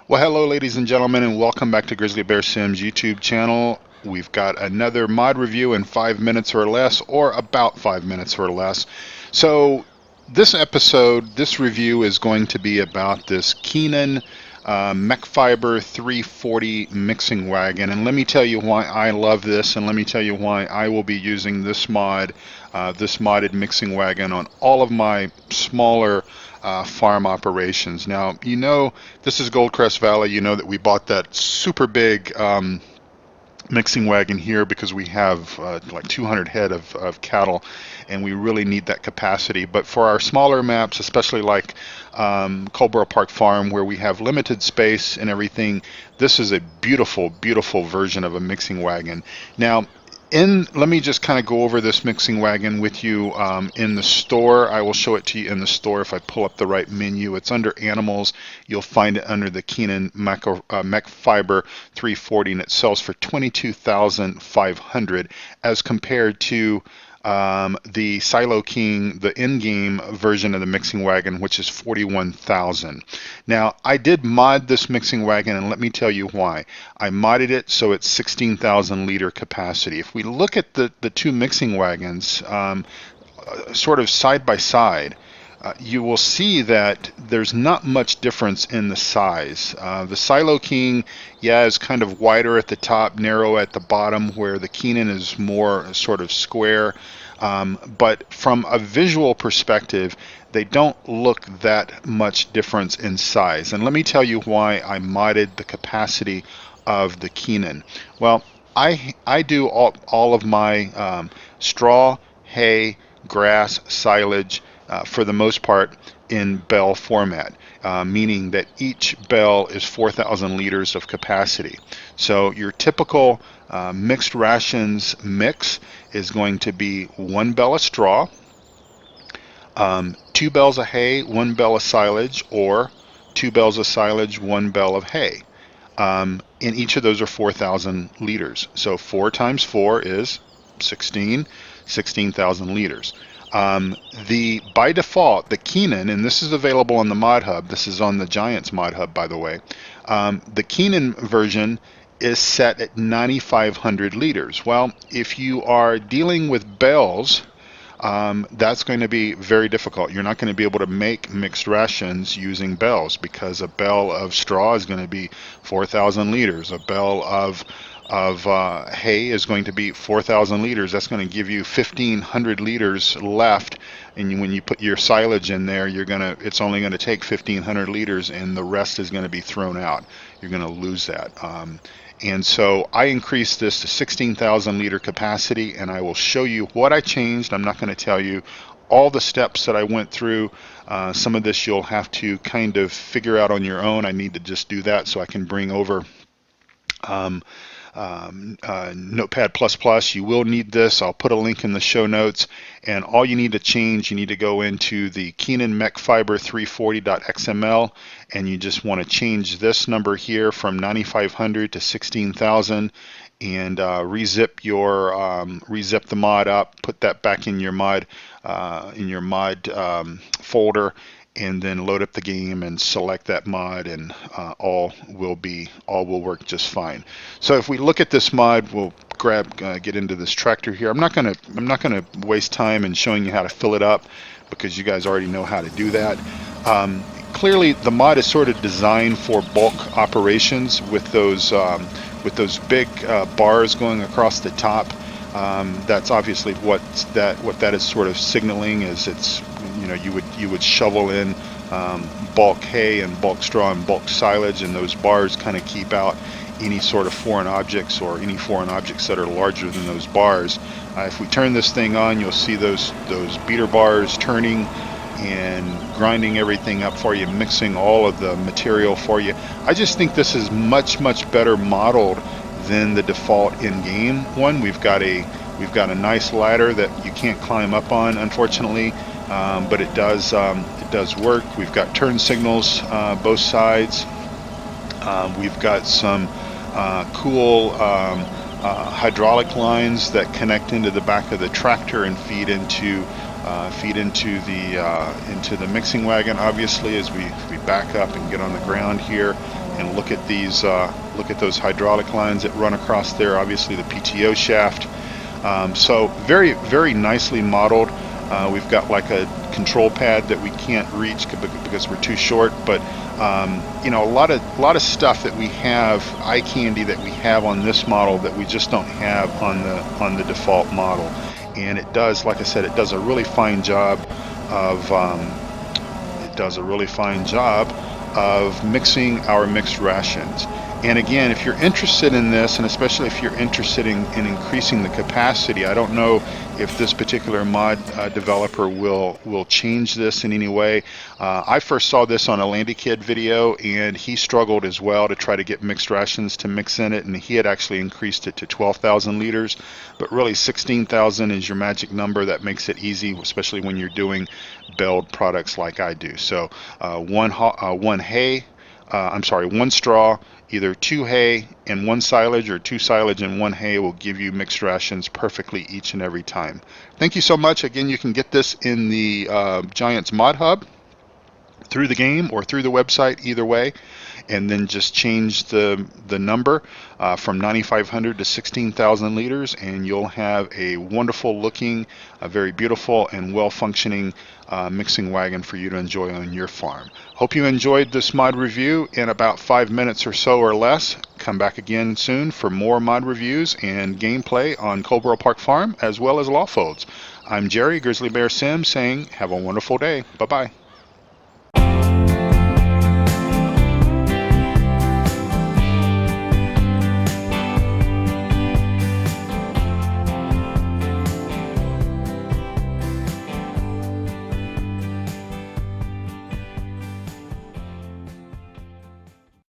Well, hello, ladies and gentlemen, and welcome back to Grizzly Bear Sims YouTube channel. We've got another mod review in 5 minutes or less, or about 5 minutes or less. So, this episode, this review is going to be about this Keenan Mech Fiber 340 mixing wagon, and let me tell you why I love this, and let me tell you why I will be using this mod, this modded mixing wagon on all of my smaller farm operations. Now, you know, this is Goldcrest Valley. You know that we bought that super big mixing wagon here because we have like 200 head of cattle, and we really need that capacity. But for our smaller maps, especially like Colborough Park Farm, where we have limited space and everything, this is a beautiful, beautiful version of a mixing wagon. Now, let me just kind of go over this mixing wagon with you in the store. I will show it to you in the store if I pull up the right menu. It's under animals. You'll find it under the Keenan Mech Fiber 340, and it sells for $22,500 as compared to the Silo King, the in-game version of the mixing wagon, which is $41,000. Now, I did mod this mixing wagon, and let me tell you why. I modded it so it's 16,000 liter capacity. If we look at the two mixing wagons, sort of side by side, you will see that there's not much difference in the size. The Silo King, yeah, is kind of wider at the top, narrow at the bottom, where the Keenan is more sort of square. But from a visual perspective, they don't look that much difference in size. And let me tell you why I modded the capacity of the Keenan. Well, I do all of my straw, hay, grass, silage, for the most part in bale format, meaning that each bale is 4,000 liters of capacity. So your typical mixed rations mix is going to be 1 bale of straw, 2 bales of hay, 1 bale of silage, or 2 bales of silage, 1 bale of hay. And each of those are 4,000 liters. So 4 times 4 is 16,000 liters. By default, the Keenan, and this is available on the mod hub, this is on the Giants mod hub, by the way, the Keenan version is set at 9,500 liters. Well, if you are dealing with bales, that's going to be very difficult. You're not going to be able to make mixed rations using bales, because a bale of straw is going to be 4,000 liters. A bale of hay is going to be 4,000 liters. That's going to give you 1,500 liters left, and when you put your silage in there, it's only going to take 1,500 liters, and the rest is going to be thrown out. You're going to lose that. And so I increased this to 16,000 liter capacity, and I will show you what I changed. I'm not going to tell you all the steps that I went through. Some of this you'll have to kind of figure out on your own. I need to just do that so I can bring over Notepad++. You will need this. I'll put a link in the show notes, and all you need to change, you need to go into the Keenan Mech Fiber 340.xml, and you just want to change this number here from 9,500 to 16,000, and rezip the mod up, put that back in your mod folder, and then load up the game and select that mod, and all will work just fine. So if we look at this mod, we'll get into this tractor here. I'm not gonna waste time in showing you how to fill it up, because you guys already know how to do that. Clearly, the mod is sort of designed for bulk operations with those big bars going across the top. That's obviously what that is sort of signaling, is it's, you would shovel in bulk hay and bulk straw and bulk silage, and those bars kind of keep out any sort of foreign objects, or any foreign objects that are larger than those bars. If we turn this thing on, you'll see those beater bars turning and grinding everything up for you, mixing all of the material for you. I just think this is much better modeled than the default in-game one. We've got a nice ladder that you can't climb up on, unfortunately, but it does work. We've got turn signals both sides. We've got some cool hydraulic lines that connect into the back of the tractor and feed into the mixing wagon. Obviously, as we back up and get on the ground here, and look at these, look at those hydraulic lines that run across there. Obviously, the PTO shaft. So very, very nicely modeled. We've got like a control pad that we can't reach because we're too short, but you know, a lot of stuff that we have, eye candy that we have on this model that we just don't have on the default model. And it does, like I said, it does a really fine job of mixing our mixed rations. And again, if you're interested in this, and especially if you're interested in increasing the capacity, I don't know if this particular mod developer will change this in any way. I first saw this on a Landy Kid video, and he struggled as well to try to get mixed rations to mix in it, and he had actually increased it to 12,000 liters. But really, 16,000 is your magic number. That makes it easy, especially when you're doing baled products like I do. So one straw, either 2 hay and 1 silage, or 2 silage and 1 hay will give you mixed rations perfectly each and every time. Thank you so much. Again, you can get this in the Giants Mod Hub through the game or through the website, either way, and then just change the number from 9,500 to 16,000 liters, and you'll have a wonderful looking, a very beautiful and well functioning mixing wagon for you to enjoy on your farm. Hope you enjoyed this mod review in about 5 minutes or so or less. Come back again soon for more mod reviews and gameplay on Coldwell Park Farm as well as Law Folds. I'm Jerry Grizzly Bear Sim saying have a wonderful day. Bye bye.